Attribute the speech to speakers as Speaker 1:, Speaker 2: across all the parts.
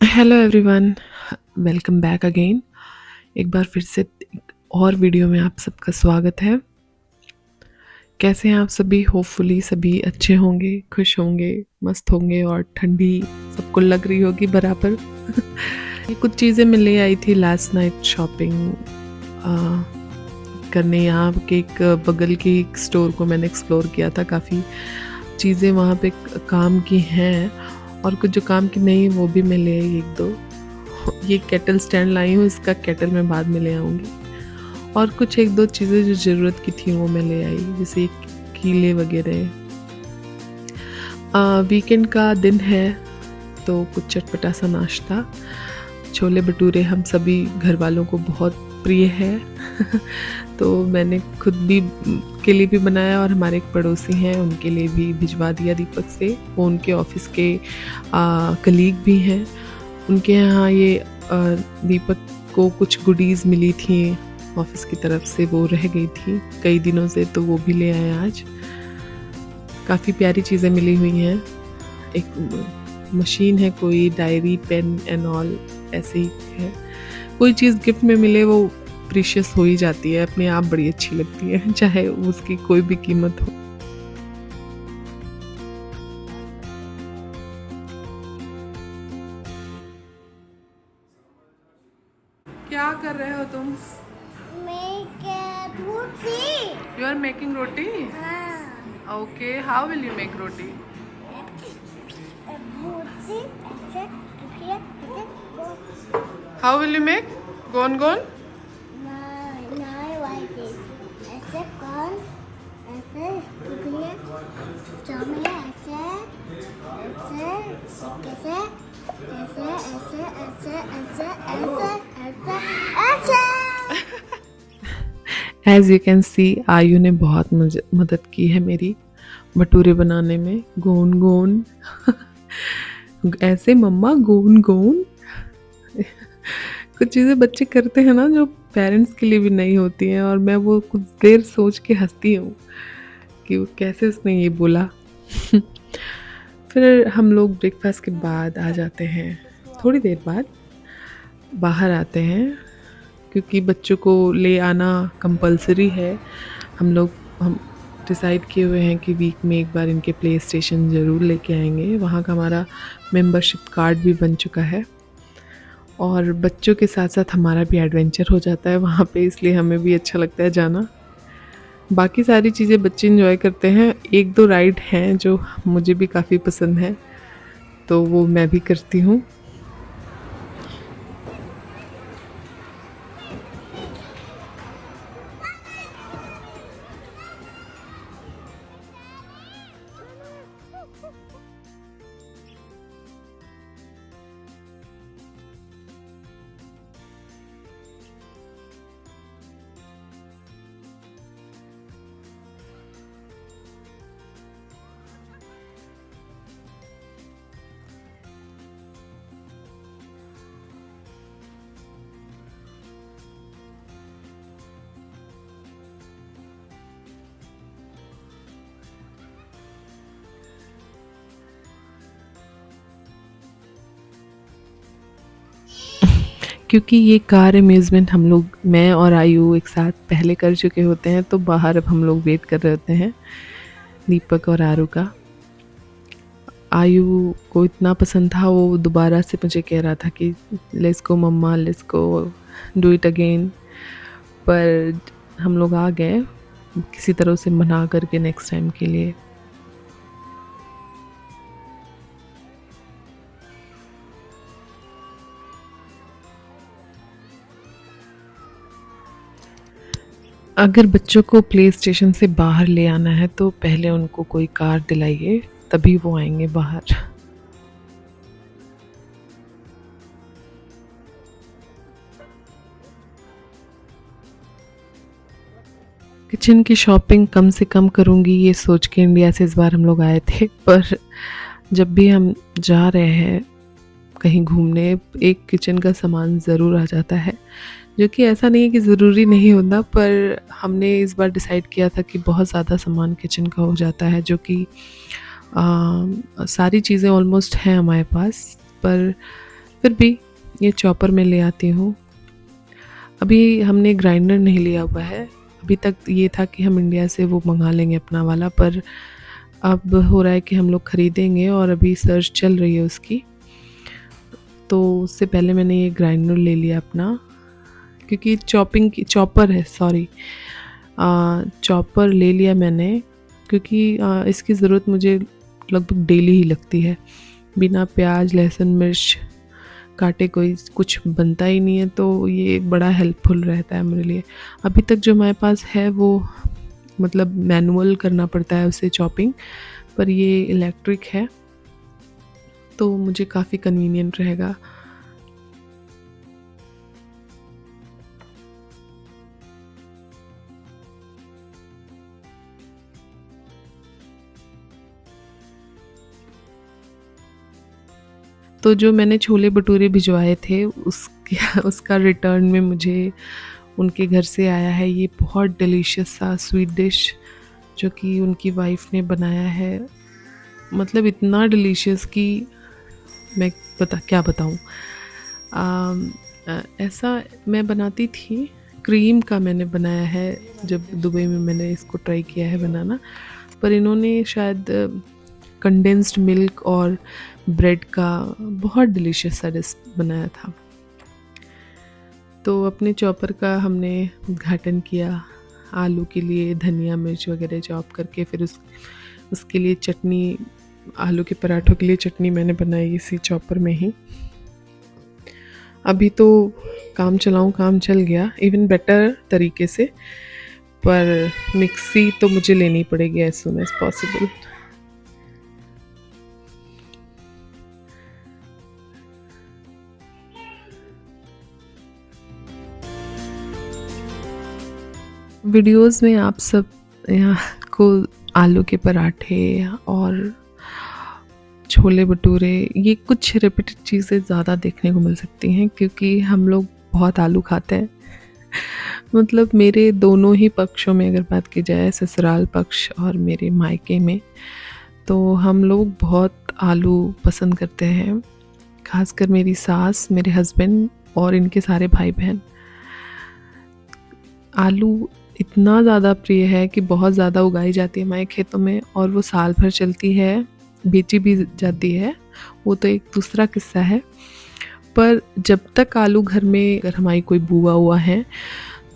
Speaker 1: Hello everyone, welcome back again. एक बार फिर से एक और वीडियो में आप सबका स्वागत है। कैसे हैं आप सभी? होपफुली सभी अच्छे होंगे, खुश होंगे, मस्त होंगे और ठंडी सबको लग रही होगी बराबर। ये कुछ चीज़ें मैं ले आई थी लास्ट नाइट शॉपिंग करने। यहाँ के एक बगल के एक स्टोर को मैंने एक्सप्लोर किया था। काफ़ी चीज़ें वहाँ पे काम की हैं और कुछ जो काम की नहीं वो भी मैं ले आई एक दो। ये केटल स्टैंड लाई हूँ, इसका केटल मैं बाद में ले आऊँगी। और कुछ एक दो चीज़ें जो ज़रूरत की थी वो मैं ले आई, जैसे कीले वगैरह। वीकेंड का दिन है तो कुछ चटपटा सा नाश्ता। छोले भटूरे हम सभी घर वालों को बहुत प्रिय है। तो मैंने खुद भी के लिए भी बनाया और हमारे एक पड़ोसी हैं उनके लिए भी भिजवा दिया दीपक से। वो उनके ऑफिस के कलीग भी हैं। उनके यहाँ ये दीपक को कुछ गुडीज़ मिली थी ऑफिस की तरफ से, वो रह गई थी कई दिनों से, तो वो भी ले आए आज। काफ़ी प्यारी चीज़ें मिली हुई हैं। एक मशीन है, कोई डायरी पेन एंड ऑल ऐसे ही है। कोई चीज़ गिफ्ट में मिले वो प्रीशियस हो ही जाती है, अपने आप बड़ी अच्छी लगती है, चाहे उसकी कोई भी कीमत हो। क्या कर रहे हो तुम? You are making roti? Okay, how will you make roti? How will you make? Gone gone? As you can see, Aayu ने बहुत मदद की है मेरी भटूरे बनाने में। गोन गोन ऐसे मम्मा, गोन गोन। कुछ चीज़ें बच्चे करते हैं ना जो पेरेंट्स के लिए भी नहीं होती हैं, और मैं वो कुछ देर सोच के हंसती हूँ कि वो कैसे उसने ये बोला। फिर हम लोग ब्रेकफास्ट के बाद आ जाते हैं, थोड़ी देर बाद बाहर आते हैं, क्योंकि बच्चों को ले आना कंपलसरी है। हम डिसाइड किए हुए हैं कि वीक में एक बार इनके प्ले स्टेशन ज़रूर लेके आएंगे। वहाँ का हमारा मेंबरशिप कार्ड भी बन चुका है और बच्चों के साथ साथ हमारा भी एडवेंचर हो जाता है वहाँ पे, इसलिए हमें भी अच्छा लगता है जाना। बाकी सारी चीज़ें बच्चे एंजॉय करते हैं। एक दो राइड हैं जो मुझे भी काफ़ी पसंद है, तो वो मैं भी करती हूँ। क्योंकि ये कार अम्यूज़मेंट हम लोग, मैं और आयु एक साथ पहले कर चुके होते हैं, तो बाहर अब हम लोग वेट कर रहे होते हैं दीपक और आरू का। आयु को इतना पसंद था, वो दोबारा से मुझे कह रहा था कि let's go mama, let's go do it again. पर हम लोग आ गए किसी तरह से मना करके नेक्स्ट टाइम के लिए। अगर बच्चों को प्ले स्टेशन से बाहर ले आना है तो पहले उनको कोई कार दिलाइए, तभी वो आएंगे बाहर। किचन की शॉपिंग कम से कम करूँगी ये सोच के इंडिया से इस बार हम लोग आए थे, पर जब भी हम जा रहे हैं कहीं घूमने, एक किचन का सामान ज़रूर आ जाता है, जो कि ऐसा नहीं है कि ज़रूरी नहीं होता, पर हमने इस बार डिसाइड किया था कि बहुत ज़्यादा सामान किचन का हो जाता है, जो कि सारी चीज़ें ऑलमोस्ट हैं हमारे पास, पर फिर भी ये चॉपर में ले आती हूँ। अभी हमने ग्राइंडर नहीं लिया हुआ है, अभी तक ये था कि हम इंडिया से वो मंगा लेंगे अपना वाला, पर अब हो रहा है कि हम लोग ख़रीदेंगे और अभी सर्च चल रही है उसकी। तो उससे पहले मैंने ये ग्राइंडर ले लिया अपना, क्योंकि चॉपर है, सॉरी, चॉपर ले लिया मैंने, क्योंकि इसकी ज़रूरत मुझे लगभग डेली ही लगती है। बिना प्याज लहसुन मिर्च काटे कोई कुछ बनता ही नहीं है, तो ये बड़ा हेल्पफुल रहता है मेरे लिए। अभी तक जो हमारे पास है वो मतलब मैनुअल करना पड़ता है उसे चॉपिंग, पर ये इलेक्ट्रिक है तो मुझे काफ़ी कन्वीनियंट रहेगा। तो जो मैंने छोले भटूरे भिजवाए थे उसका रिटर्न में मुझे उनके घर से आया है ये बहुत डिलीशियस सा स्वीट डिश, जो कि उनकी वाइफ ने बनाया है। मतलब इतना डिलीशियस कि मैं क्या बताऊँ। ऐसा मैं बनाती थी, क्रीम का मैंने बनाया है जब दुबई में मैंने इसको ट्राई किया है बनाना, पर इन्होंने शायद कंडेंस्ड मिल्क और ब्रेड का बहुत डिलीशियस सा डिश बनाया था। तो अपने चॉपर का हमने उद्घाटन किया, आलू के लिए धनिया मिर्च वगैरह चॉप करके, फिर उसके लिए चटनी, आलू के पराठों के लिए चटनी मैंने बनाई इसी चॉपर में ही। अभी तो काम चल गया इवन बेटर तरीके से, पर मिक्सी तो मुझे लेनी पड़ेगी as soon as possible. Videos में आप सब यहाँ को आलू के पराठे और छोले भटूरे, ये कुछ रिपीटेड चीज़ें ज़्यादा देखने को मिल सकती हैं, क्योंकि हम लोग बहुत आलू खाते हैं। मतलब मेरे दोनों ही पक्षों में अगर बात की जाए, ससुराल पक्ष और मेरे मायके में, तो हम लोग बहुत आलू पसंद करते हैं। खासकर मेरी सास, मेरे हस्बैंड और इनके सारे भाई बहन। आलू इतना ज़्यादा प्रिय है कि बहुत ज़्यादा उगाई जाती है हमारे खेतों में, और वो साल भर चलती है, बेची भी जाती है, वो तो एक दूसरा किस्सा है। पर जब तक आलू घर में, अगर हमारी कोई बुआ हुआ है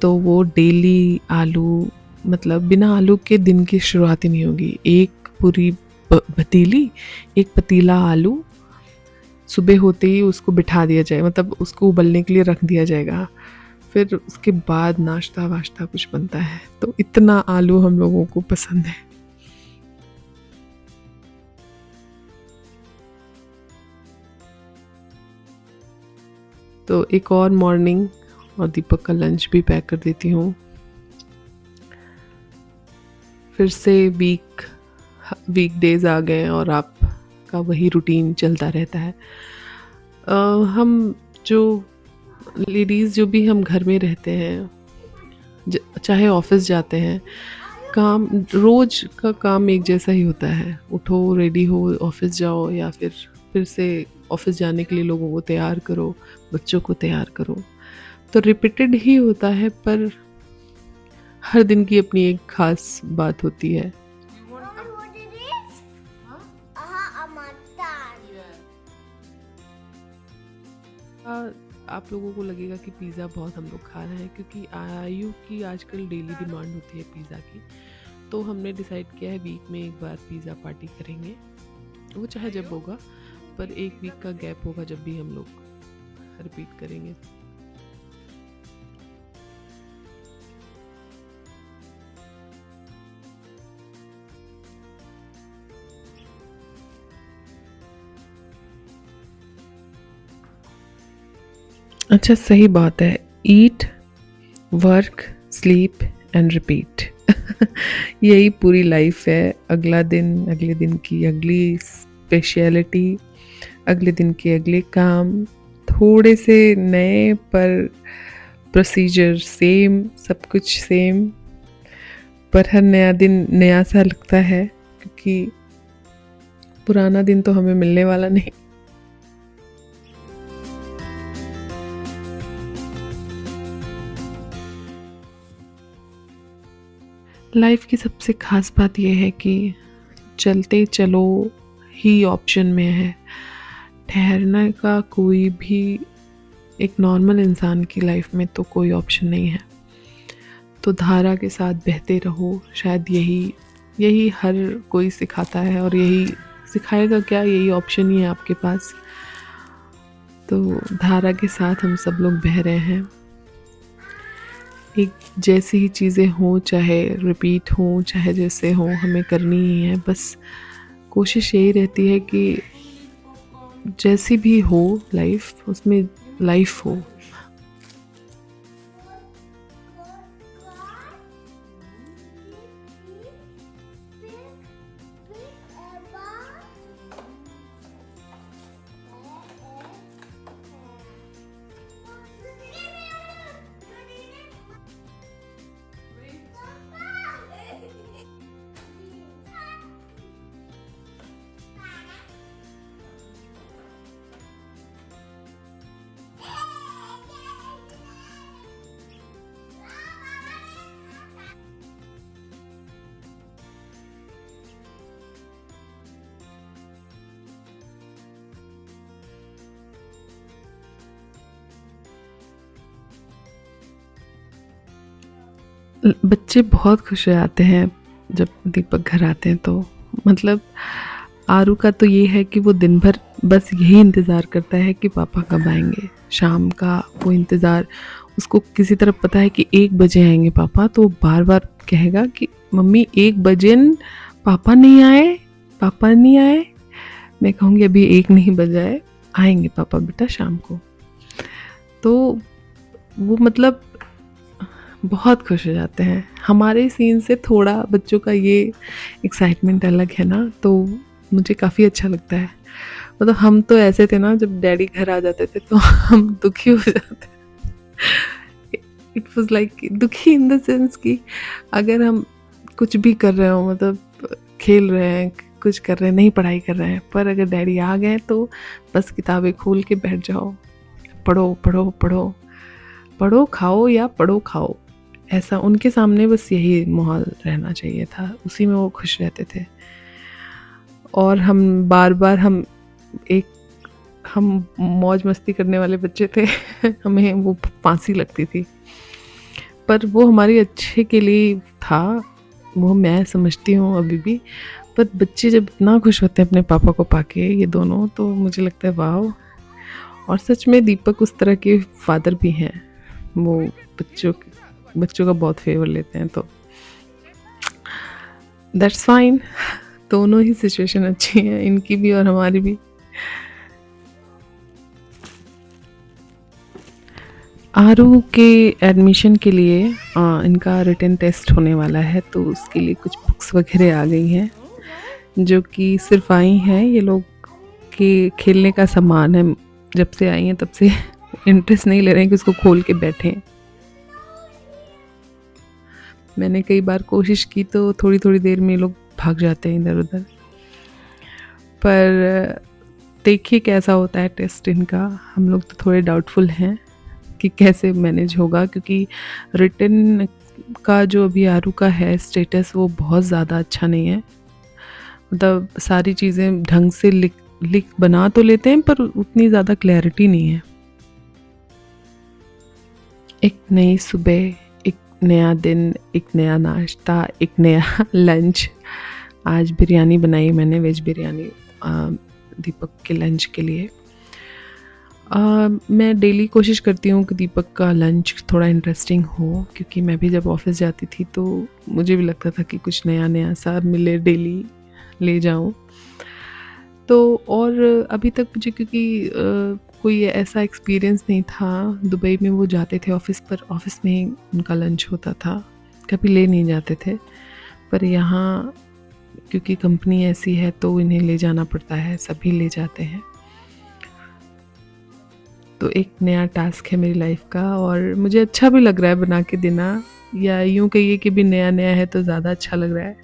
Speaker 1: तो वो डेली आलू, मतलब बिना आलू के दिन की शुरुआत ही नहीं होगी। एक पूरी पतीली, एक पतीला आलू सुबह होते ही उसको बिठा दिया जाए, मतलब उसको उबलने के लिए रख दिया जाएगा, फिर उसके बाद नाश्ता वाश्ता कुछ बनता है। तो इतना आलू हम लोगों को पसंद है। तो एक और मॉर्निंग और दीपक का लंच भी पैक कर देती हूँ। फिर से वीक डेज आ गए और आपका वही रूटीन चलता रहता है। हम जो लेडीज़ जो भी हम घर में रहते हैं, चाहे ऑफिस जाते हैं, काम रोज़ का काम एक जैसा ही होता है। उठो, रेडी हो, ऑफिस जाओ, या फिर से ऑफिस जाने के लिए लोगों को तैयार करो, बच्चों को तैयार करो। तो रिपीटेड ही होता है, पर हर दिन की अपनी एक खास बात होती है। आप लोगों को लगेगा कि पिज़्ज़ा बहुत हम लोग खा रहे हैं, क्योंकि आयु की आजकल डेली डिमांड होती है पिज़्ज़ा की। तो हमने डिसाइड किया है वीक में एक बार पिज़्ज़ा पार्टी करेंगे, वो चाहे जब होगा, पर एक वीक का गैप होगा जब भी हम लोग रिपीट करेंगे। अच्छा, सही बात है। ईट, वर्क, स्लीप एंड रिपीट। यही पूरी लाइफ है। अगले दिन की अगली स्पेशलिटी, अगले दिन के अगले काम, थोड़े से नए पर प्रोसीजर सेम, सब कुछ सेम, पर हर नया दिन नया सा लगता है, क्योंकि पुराना दिन तो हमें मिलने वाला नहीं। लाइफ की सबसे ख़ास बात ये है कि चलते चलो ही ऑप्शन में है। ठहरने का कोई भी एक नॉर्मल इंसान की लाइफ में तो कोई ऑप्शन नहीं है। तो धारा के साथ बहते रहो, शायद यही यही हर कोई सिखाता है, और यही सिखाएगा क्या, यही ऑप्शन ही है आपके पास। तो धारा के साथ हम सब लोग बह रहे हैं। एक जैसी ही चीज़ें हों, चाहे रिपीट हों, चाहे जैसे हों, हमें करनी ही है। बस कोशिश यही रहती है कि जैसी भी हो लाइफ, उसमें लाइफ हो। बच्चे बहुत खुश हो जाते हैं जब दीपक घर आते हैं। तो मतलब आरू का तो ये है कि वो दिन भर बस यही इंतज़ार करता है कि पापा कब आएंगे। शाम का वो इंतज़ार, उसको किसी तरह पता है कि 1 बजे आएंगे पापा, तो बार बार कहेगा कि मम्मी 1 बजे पापा नहीं आए, पापा नहीं आए। मैं कहूँगी अभी 1 नहीं बजा है, आएंगे पापा बेटा शाम को। तो वो मतलब बहुत खुश हो जाते हैं। हमारे सीन से थोड़ा बच्चों का ये एक्साइटमेंट अलग है ना, तो मुझे काफ़ी अच्छा लगता है। मतलब हम तो ऐसे थे ना, जब डैडी घर आ जाते थे तो हम दुखी हो जाते। इट वाज लाइक दुखी इन द सेंस कि अगर हम कुछ भी कर रहे हो, मतलब खेल रहे हैं, कुछ कर रहे हैं, नहीं पढ़ाई कर रहे हैं, पर अगर डैडी आ गए तो बस किताबें खोल के बैठ जाओ, पढ़ो पढ़ो पढ़ो, पढ़ो खाओ या पढ़ो खाओ। ऐसा उनके सामने बस यही माहौल रहना चाहिए था, उसी में वो खुश रहते थे। और हम बार बार हम मौज मस्ती करने वाले बच्चे थे। हमें वो फांसी लगती थी, पर वो हमारे अच्छे के लिए था, वो मैं समझती हूँ अभी भी। पर बच्चे जब इतना खुश होते हैं अपने पापा को पाके, ये दोनों, तो मुझे लगता है वाह। और सच में दीपक उस तरह के फादर भी हैं, वो बच्चों का बहुत फेवर लेते हैं। तो दैट्स फाइन। दोनों ही सिचुएशन अच्छी हैं, इनकी भी और हमारी भी। आरू के एडमिशन के लिए इनका रिटन टेस्ट होने वाला है, तो उसके लिए कुछ बुक्स वगैरह आ गई हैं, जो कि सिर्फ आई हैं। ये लोग के खेलने का सामान है, जब से आई हैं तब से इंटरेस्ट नहीं ले रहे हैं कि उसको खोल के बैठें। मैंने कई बार कोशिश की तो थोड़ी थोड़ी देर में लोग भाग जाते हैं इधर उधर। पर देखिए कैसा होता है टेस्ट इनका। हम लोग तो थोड़े डाउटफुल हैं कि कैसे मैनेज होगा, क्योंकि रिटन का जो अभी आरू का है स्टेटस, वो बहुत ज़्यादा अच्छा नहीं है। मतलब सारी चीज़ें ढंग से लिख बना तो लेते हैं, पर उतनी ज़्यादा क्लैरिटी नहीं है। एक नई सुबह, एक नया दिन, एक नया नाश्ता, एक नया लंच। आज बिरयानी बनाई मैंने, वेज बिरयानी, दीपक के लंच के लिए। मैं डेली कोशिश करती हूँ कि दीपक का लंच थोड़ा इंटरेस्टिंग हो, क्योंकि मैं भी जब ऑफिस जाती थी तो मुझे भी लगता था कि कुछ नया नया सा मिले, डेली ले जाऊँ। तो और अभी तक मुझे, क्योंकि कोई ऐसा एक्सपीरियंस नहीं था, दुबई में वो जाते थे ऑफिस पर, ऑफिस में ही उनका लंच होता था, कभी ले नहीं जाते थे। पर यहाँ क्योंकि कंपनी ऐसी है तो इन्हें ले जाना पड़ता है, सभी ले जाते हैं। तो एक नया टास्क है मेरी लाइफ का, और मुझे अच्छा भी लग रहा है बना के देना, या यूँ कहिए कि भी नया नया है तो ज़्यादा अच्छा लग रहा है।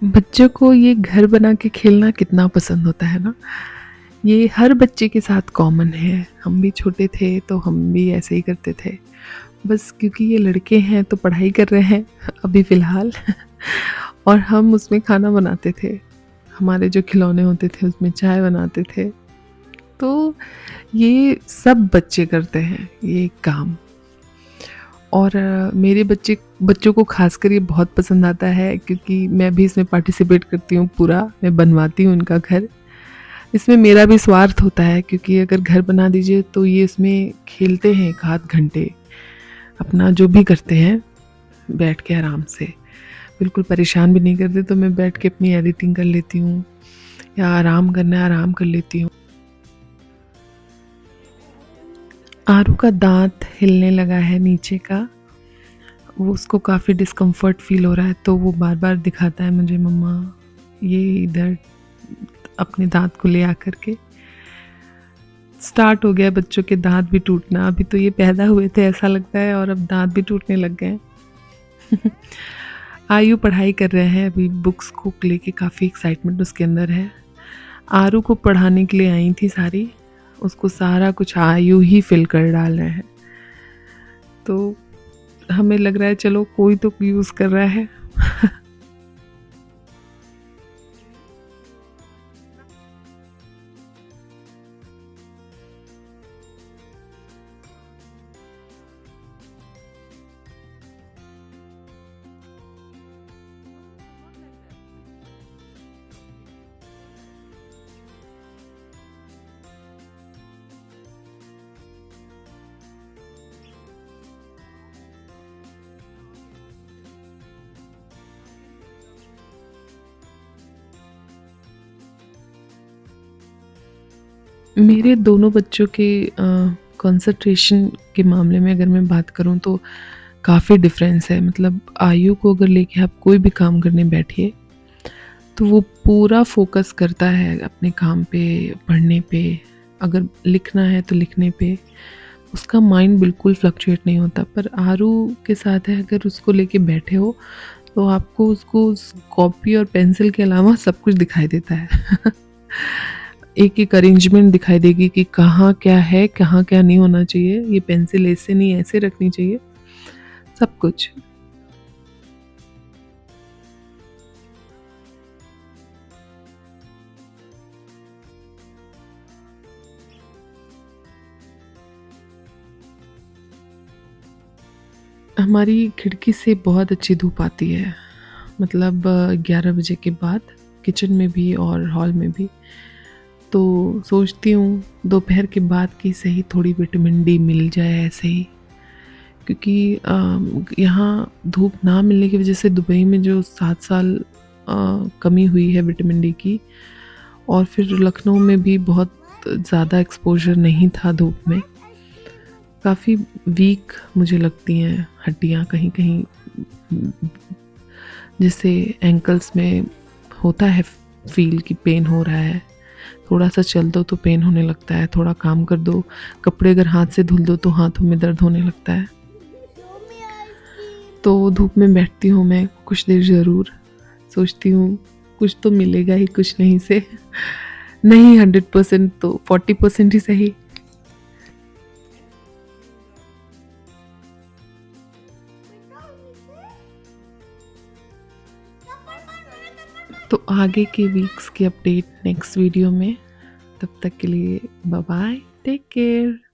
Speaker 1: बच्चों को ये घर बना के खेलना कितना पसंद होता है ना। ये हर बच्चे के साथ कॉमन है। हम भी छोटे थे तो हम भी ऐसे ही करते थे। बस क्योंकि ये लड़के हैं तो पढ़ाई कर रहे हैं अभी फ़िलहाल और हम उसमें खाना बनाते थे। हमारे जो खिलौने होते थे उसमें चाय बनाते थे। तो ये सब बच्चे करते हैं ये काम। और मेरे बच्चों को ख़ासकर ये बहुत पसंद आता है क्योंकि मैं भी इसमें पार्टिसिपेट करती हूँ पूरा, मैं बनवाती हूँ उनका घर। इसमें मेरा भी स्वार्थ होता है क्योंकि अगर घर बना दीजिए तो ये इसमें खेलते हैं 1 आध घंटे, अपना जो भी करते हैं बैठ के आराम से, बिल्कुल परेशान भी नहीं करते। तो मैं बैठ के अपनी एडिटिंग कर लेती हूँ या आराम करना है आराम कर लेती हूँ। आरू का दांत हिलने लगा है नीचे का, वो उसको काफ़ी डिस्कम्फर्ट फील हो रहा है तो वो बार बार दिखाता है मुझे, मम्मा ये इधर अपने दांत को ले आकर के। स्टार्ट हो गया बच्चों के दांत भी टूटना। अभी तो ये पैदा हुए थे ऐसा लगता है और अब दांत भी टूटने लग गए हैं। आयु पढ़ाई कर रहे हैं अभी, बुक्स को लेके काफ़ी एक्साइटमेंट उसके अंदर है। आरू को पढ़ाने के लिए आई थी सारी, उसको सारा कुछ आयु ही फिल कर डाल रहे हैं। तो हमें लग रहा है चलो कोई तो यूज़ कर रहा है। मेरे दोनों बच्चों के कंसंट्रेशन के मामले में अगर मैं बात करूं तो काफ़ी डिफरेंस है। मतलब आयु को अगर लेके आप कोई भी काम करने बैठिए तो वो पूरा फोकस करता है अपने काम पे, पढ़ने पे। अगर लिखना है तो लिखने पे, उसका माइंड बिल्कुल फ्लक्चुएट नहीं होता। पर आरू के साथ है, अगर उसको लेके बैठे हो तो आपको उसको उस कॉपी और पेंसिल के अलावा सब कुछ दिखाई देता है। एक एक अरेंजमेंट दिखाई देगी कि कहाँ क्या है, कहाँ क्या नहीं होना चाहिए, ये पेंसिल ऐसे नहीं ऐसे रखनी चाहिए, सब कुछ। हमारी खिड़की से बहुत अच्छी धूप आती है, मतलब 11 बजे के बाद, किचन में भी और हॉल में भी। तो सोचती हूँ दोपहर के बाद की सही थोड़ी विटामिन डी मिल जाए ऐसे ही, क्योंकि यहाँ धूप ना मिलने की वजह से दुबई में जो 7 साल कमी हुई है विटामिन डी की, और फिर लखनऊ में भी बहुत ज़्यादा एक्सपोजर नहीं था धूप में। काफ़ी वीक मुझे लगती हैं हड्डियाँ कहीं कहीं, जिससे एंकल्स में होता है फील कि पेन हो रहा है। थोड़ा सा चल दो तो पेन होने लगता है, थोड़ा काम कर दो, कपड़े अगर हाथ से धुल दो तो हाथों में दर्द होने लगता है। तो धूप में बैठती हूँ मैं कुछ देर ज़रूर, सोचती हूँ कुछ तो मिलेगा ही कुछ नहीं से। नहीं 100% तो 40% ही सही। तो आगे के वीक्स की अपडेट नेक्स्ट वीडियो में। तब तक के लिए बाय बाय, टेक केयर।